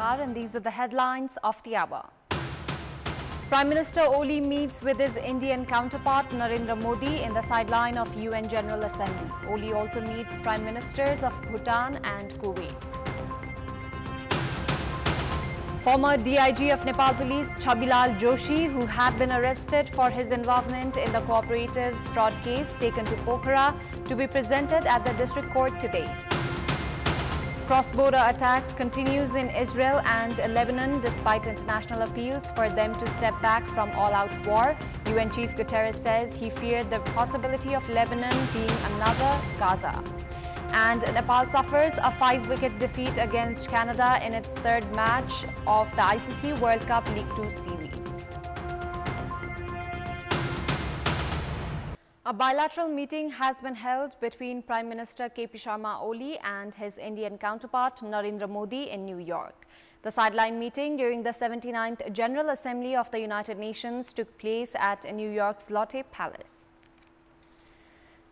Chitrakar, and these are the headlines of the hour. Prime Minister Oli meets with his Indian counterpart Narendra Modi in the sideline of UN General Assembly. Oli also meets Prime Ministers of Bhutan and Kuwait. Former DIG of Nepal Police Chhabilal Joshi, who had been arrested for his involvement in the cooperatives fraud case, taken to Pokhara to be presented at the district court today. Cross-border attacks continues in Israel and Lebanon despite international appeals for them to step back from all-out war. UN Chief Guterres says he feared the possibility of Lebanon being another Gaza. And Nepal suffers a 5-wicket defeat against Canada in its third match of the ICC World Cup League 2 series. A bilateral meeting has been held between Prime Minister KP Sharma Oli and his Indian counterpart Narendra Modi in New York. The sideline meeting during the 79th General Assembly of the United Nations took place at New York's Lotte Palace.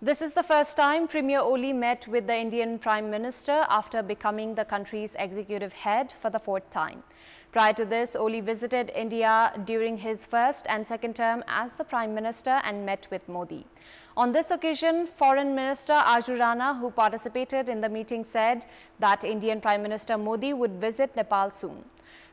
This is the first time Premier Oli met with the Indian Prime Minister after becoming the country's executive head for the 4th time. Prior to this, Oli visited India during his first and second term as the Prime Minister and met with Modi. On this occasion, Foreign Minister Arju Rana, who participated in the meeting, said that Indian Prime Minister Modi would visit Nepal soon.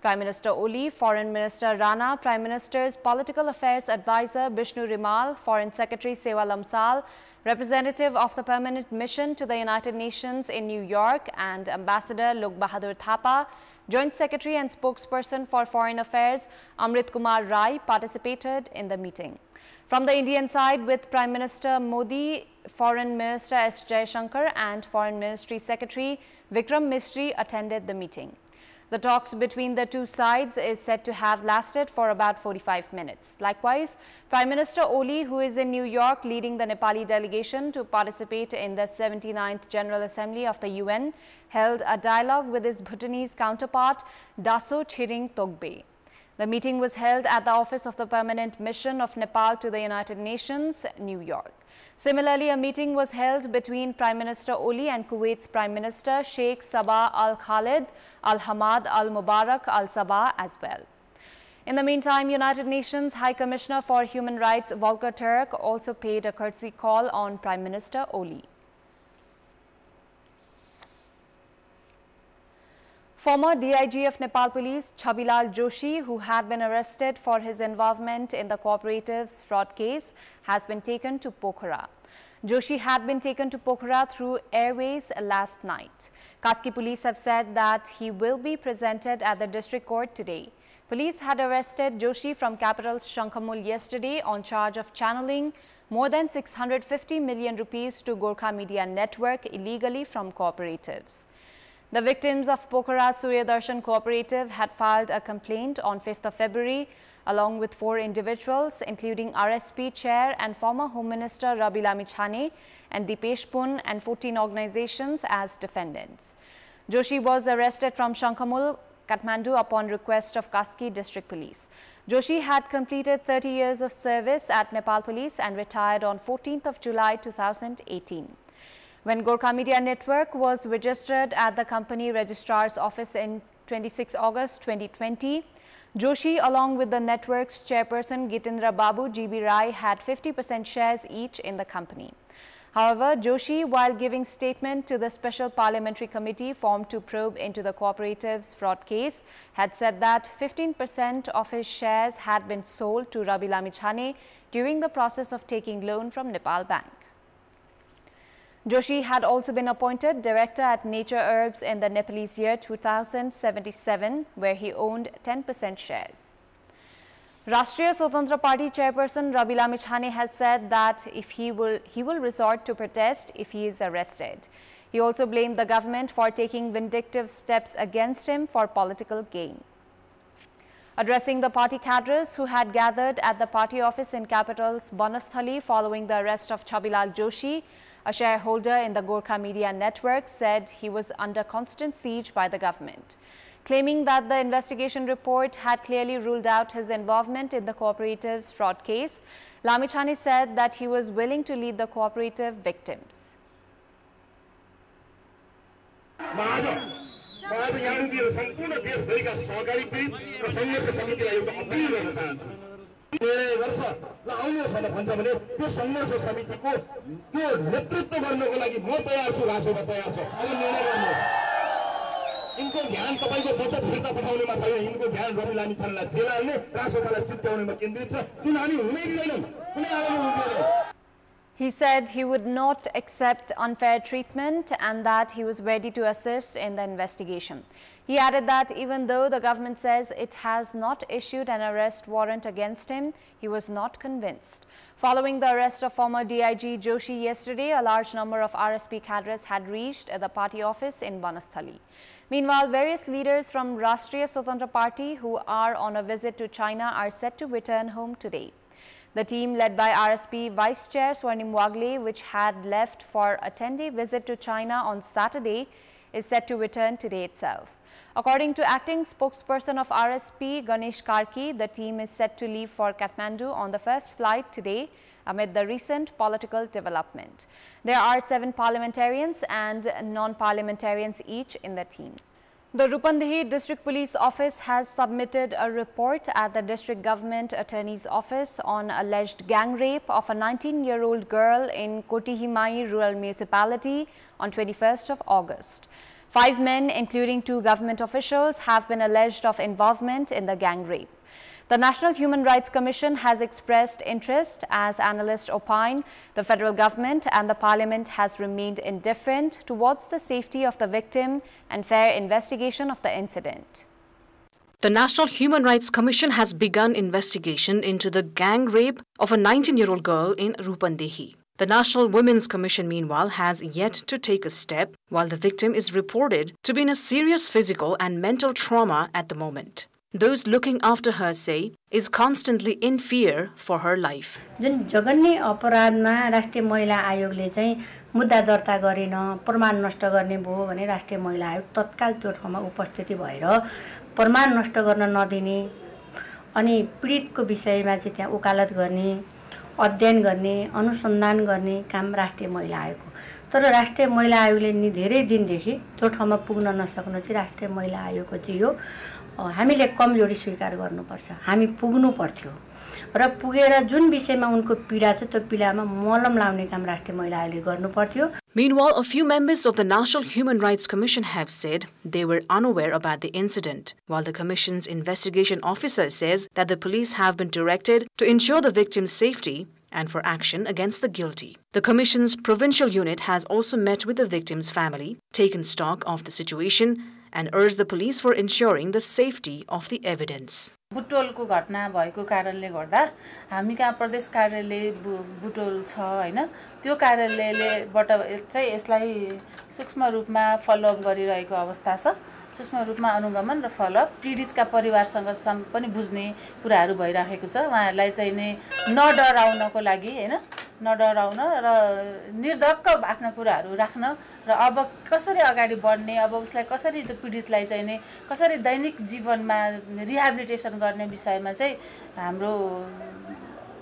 Prime Minister Oli, Foreign Minister Rana, Prime Minister's Political Affairs Advisor Bishnu Rimal, Foreign Secretary Sewa Lamsal, representative of the Permanent Mission to the United Nations in New York, and Ambassador Lok Bahadur Thapa, Joint Secretary and Spokesperson for Foreign Affairs Amrit Kumar Rai participated in the meeting. From the Indian side, with Prime Minister Modi, Foreign Minister S. Jaishankar and Foreign Ministry Secretary Vikram Misri attended the meeting. The talks between the two sides is said to have lasted for about 45 minutes. Likewise, Prime Minister Oli, who is in New York leading the Nepali delegation to participate in the 79th General Assembly of the UN, held a dialogue with his Bhutanese counterpart Daso Tshering Togbe. The meeting was held at the office of the Permanent Mission of Nepal to the United Nations, New York. Similarly, a meeting was held between Prime Minister Oli and Kuwait's Prime Minister Sheikh Sabah Al Khalid Al Hamad Al Mubarak Al Sabah as well. In the meantime, United Nations High Commissioner for Human Rights Volker Turk also paid a courtesy call on Prime Minister Oli. Former DIG of Nepal Police Chhabilal Joshi, who had been arrested for his involvement in the cooperatives fraud case, has been taken to Pokhara. Joshi had been taken to Pokhara through airways last night. Kaski police have said that he will be presented at the district court today. Police had arrested Joshi from capital Shankhamul yesterday on charge of channeling more than 650 million rupees to Gorkha Media Network illegally from cooperatives. The victims of Pokhara Surya Darshan Cooperative had filed a complaint on 5th of February along with 4 individuals, including RSP Chair and former Home Minister Rabi Lamichhane and Dipesh Pun, and 14 organizations as defendants. Joshi was arrested from Shankhamul, Kathmandu upon request of Kaski District Police. Joshi had completed 30 years of service at Nepal Police and retired on 14th of July 2018. When Gorkha Media Network was registered at the company registrar's office in 26 August 2020, Joshi, along with the network's chairperson Gitendra Babu GB Rai, had 50% shares each in the company. However, Joshi, while giving statement to the Special Parliamentary Committee formed to probe into the cooperatives fraud case, had said that 15% of his shares had been sold to Rabi Lamichhane during the process of taking loan from Nepal Bank. Joshi had also been appointed director at Nature Herbs in the Nepalese year 2077, where he owned 10% shares. Rashtriya Swatantra Party chairperson Rabi Lamichhane has said that he will resort to protest if he is arrested. He also blamed the government for taking vindictive steps against him for political gain. Addressing the party cadres who had gathered at the party office in capital's Banasthali following the arrest of Chhabilal Joshi, a shareholder in the Gorkha Media Network said he was under constant siege by the government. Claiming that the investigation report had clearly ruled out his involvement in the cooperatives fraud case, Lamichhane said that he was willing to lead the cooperative victims. आज यहाँ उभिएर सम्पूर्ण देशभरिका सहकारी पीडित र संघर्ष समितिलाई एउटा appeal गर्न चाहन्छु। निर्णय गर्छ र आउनुहोस् भनेर भन्छ भने त्यो संघर्ष समितिको त्यो नेतृत्व गर्नको लागि म तयार छु, राष्ट्रमा तयार छ। अब निर्णय गर्नुहोस्। यिनको ध्यान तपाईँको बचत फिर्ता पठाउनेमा छैन, यिनको ध्यान रवि लामिछानेलाई जेल हाल्ने, राष्ट्रपालाई सिद्ध्याउनेमा केन्द्रित छ। जुन हामी हुनै दिँदैनौँ, कुनै आवाजमा उभिँदैन। He said he would not accept unfair treatment and that he was ready to assist in the investigation. He added that even though the government says it has not issued an arrest warrant against him, he was not convinced. Following the arrest of former DIG Joshi yesterday, a large number of RSP cadres had reached the party office in Banasthali. Meanwhile, various leaders from Rashtriya Swatantra Party who are on a visit to China are set to return home today. The team led by RSP Vice Chair Swarnim Wagle, which had left for a 10-day visit to China on Saturday, is set to return today itself. According to acting spokesperson of RSP, Ganesh Karki, the team is set to leave for Kathmandu on the first flight today amid the recent political development. There are 7 parliamentarians and non-parliamentarians each in the team. The Rupandehi District Police Office has submitted a report at the District Government Attorney's Office on alleged gang rape of a 19-year-old girl in Kotihimai Rural Municipality on 21st of August. 5 men, including 2 government officials, have been alleged of involvement in the gang rape. The National Human Rights Commission has expressed interest. As analysts opine, the federal government and the parliament has remained indifferent towards the safety of the victim and fair investigation of the incident. The National Human Rights Commission has begun investigation into the gang rape of a 19-year-old girl in Rupandehi. The National Women's Commission, meanwhile, has yet to take a step, while the victim is reported to be in a serious physical and mental trauma at the moment. Those looking after her say is constantly in fear for her life. जुन जघन्य अपराधमा राष्ट्रिय महिला आयोगले चाहिँ मुद्दा दर्ता गरेन, प्रमाण नष्ट गर्ने भयो भने राष्ट्रिय महिला आयोग तत्काल त्यो ठाउँमा उपस्थिति भएर प्रमाण नष्ट गर्न नदिने अनि पीडितको विषयमा चाहिँ त्यहाँ वकालत गर्ने, अध्ययन गर्ने, अनुसन्धान गर्ने काम राष्ट्रिय महिला आयोगको। तर राष्ट्रिय महिला आयोगले नि धेरै दिनदेखि त्यो ठाउँमा पुग्न नसक्नु चाहिँ राष्ट्रिय महिला आयोगको चाहिँ यो हामीले कमजोरी स्वीकार गर्नुपर्छ। हामी पुग्नु पर्थ्यो र पुगेर जुन विषयमा उनको पीडा छ त्यो पीडामा मलम लाउने काम राष्ट्रिय महिला आयोगले गर्नु पर्थ्यो। Meanwhile, a few members of the National Human Rights Commission have said they were unaware about the incident, while the Commission's investigation officer says that the police have been directed to ensure the victim's safety and for action against the guilty. The Commission's provincial unit has also met with the victim's family, taken stock of the situation, and urged the police for ensuring the safety of the evidence. बुटोलको घटना भएको कारणले गर्दा हामी कहाँ प्रदेश कार्यालय बुटोल छ हैन, त्यो कार्यालयलेबाट चाहिँ यसलाई सूक्ष्म रूपमा फलोअप गरिरहेको अवस्था छ। सूक्ष्म रूपमा अनुगमन र फलोअप पीडितका परिवारसँग पनि बुझ्ने कुराहरू भइराखेको छ। उहाँहरूलाई चाहिँ नडराउनको लागि हैन, नडराउन र निर्धक्क आफ्ना कुराहरू राख्न र अब कसरी अगाडि बढ्ने, अब उसलाई कसरी त्यो पीडितलाई चाहिँ कसरी दैनिक जीवनमा रिहेबिलिटेसन गर्ने विषयमा चाहिँ हाम्रो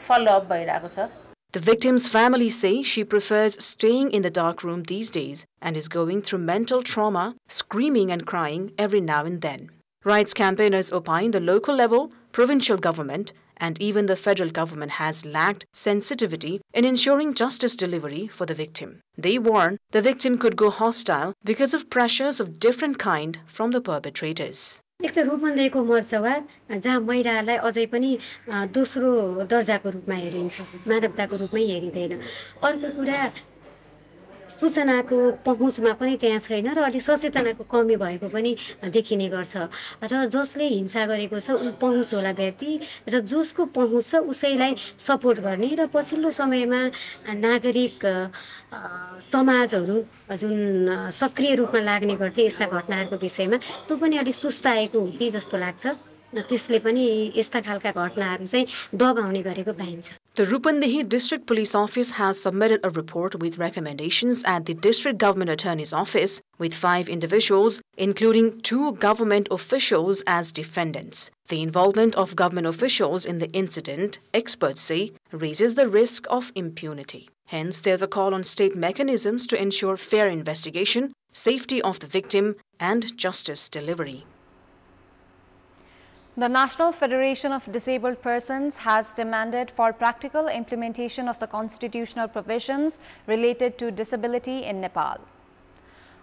फलोअप भइरहेको छ। The victim's family say she prefers staying in the dark room these days and is going through mental trauma, screaming and crying every now and then. Rights campaigners opine the local level, provincial government and even the federal government has lacked sensitivity in ensuring justice delivery for the victim. They warn the victim could go hostile because of pressures of different kind from the perpetrators. एक त रूपन्देहीको मर्चवा जहाँ महिलालाई अझै पनि दोस्रो दर्जाको रूपमा हेरिन्छ, मानवताको रूपमै हेरिदैन। अर्को कुरा सूचनाको पहुँचमा पनि त्यहाँ छैन र अलि सचेतनाको कमी भएको पनि देखिने गर्छ र जसले हिंसा गरेको छ उ पहुँच होला व्यक्ति र जसको पहुँच छ उसैलाई सपोर्ट गर्ने र पछिल्लो समयमा नागरिक समाजहरू जुन सक्रिय रूपमा लाग्ने गर्थे यस्ता घटनाहरूको विषयमा त्यो पनि अलि सुस्ताएको हो कि जस्तो लाग्छ। त्यसले पनि यस्ता खालका घटनाहरू चाहिँ दबाउने गरेको पाइन्छ। The Rupandehi District Police Office has submitted a report with recommendations at the District Government Attorney's Office with 5 individuals, including 2 government officials as defendants. The involvement of government officials in the incident, experts say, raises the risk of impunity. Hence, there's a call on state mechanisms to ensure fair investigation, safety of the victim, and justice delivery. The National Federation of Disabled Persons has demanded for practical implementation of the constitutional provisions related to disability in Nepal.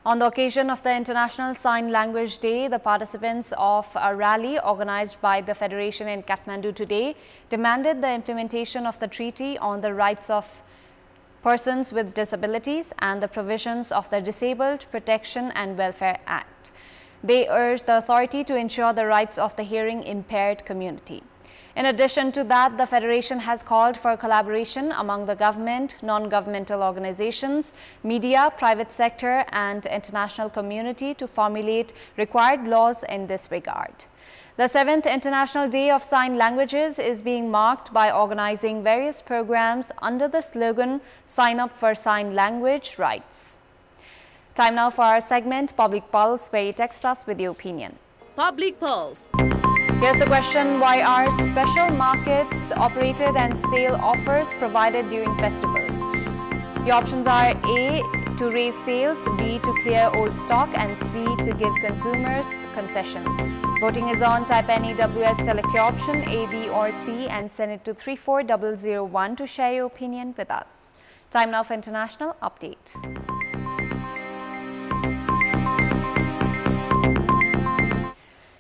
On the occasion of the International Sign Language Day, the participants of a rally organized by the Federation in Kathmandu today demanded the implementation of the Treaty on the Rights of Persons with Disabilities and the provisions of the Disabled Protection and Welfare Act. They urged the authority to ensure the rights of the hearing impaired community. In addition to that, the Federation has called for collaboration among the government, non-governmental organizations, media, private sector and international community to formulate required laws in this regard. The 7th International Day of Sign Languages is being marked by organizing various programs under the slogan "Sign up for Sign Language Rights." Time now for our segment, Public Pulse, where you text us with your opinion. Public Pulse. Here's the question: why are special markets operated and sale offers provided during festivals? The options are A, to raise sales, B, to clear old stock, and C, to give consumers concession. Voting is on. Type NEWS, select your option A, B or C and send it to 34001 to share your opinion with us. Time now for international update.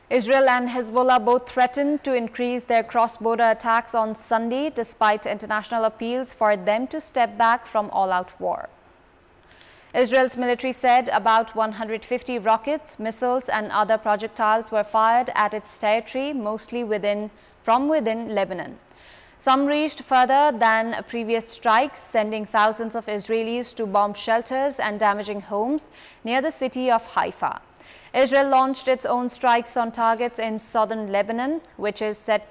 Israel and Hezbollah both threatened to increase their cross-border attacks on Sunday despite international appeals for them to step back from all-out war. Israel's military said about 150 rockets, missiles and other projectiles were fired at its territory, mostly from within Lebanon. Some reached further than previous strikes, sending thousands of Israelis to bomb shelters and damaging homes near the city of Haifa. Israel launched its own strikes on targets in southern Lebanon, which is said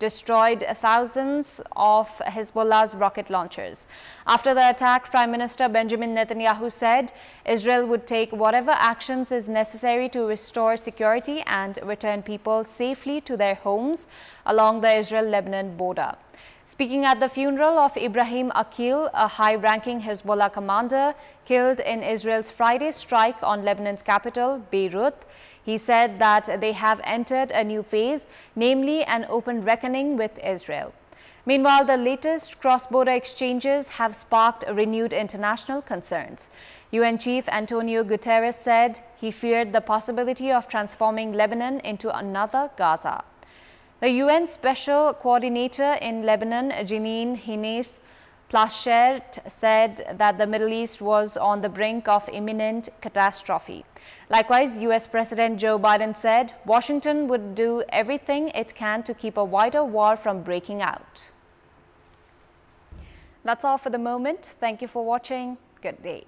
destroyed thousands of Hezbollah's rocket launchers. After the attack, Prime Minister Benjamin Netanyahu said Israel would take whatever actions is necessary to restore security and return people safely to their homes along the Israel-Lebanon border. Speaking at the funeral of Ibrahim Akil, a high-ranking Hezbollah commander killed in Israel's Friday strike on Lebanon's capital, Beirut, he said that they have entered a new phase, namely an open reckoning with Israel. Meanwhile, the latest cross-border exchanges have sparked renewed international concerns. UN Chief Antonio Guterres said he feared the possibility of transforming Lebanon into another Gaza. The UN Special Coordinator in Lebanon, Jeanine Hennes Plasschaert, said that the Middle East was on the brink of imminent catastrophe. Likewise, US President Joe Biden said Washington would do everything it can to keep a wider war from breaking out. That's all for the moment. Thank you for watching. Good day.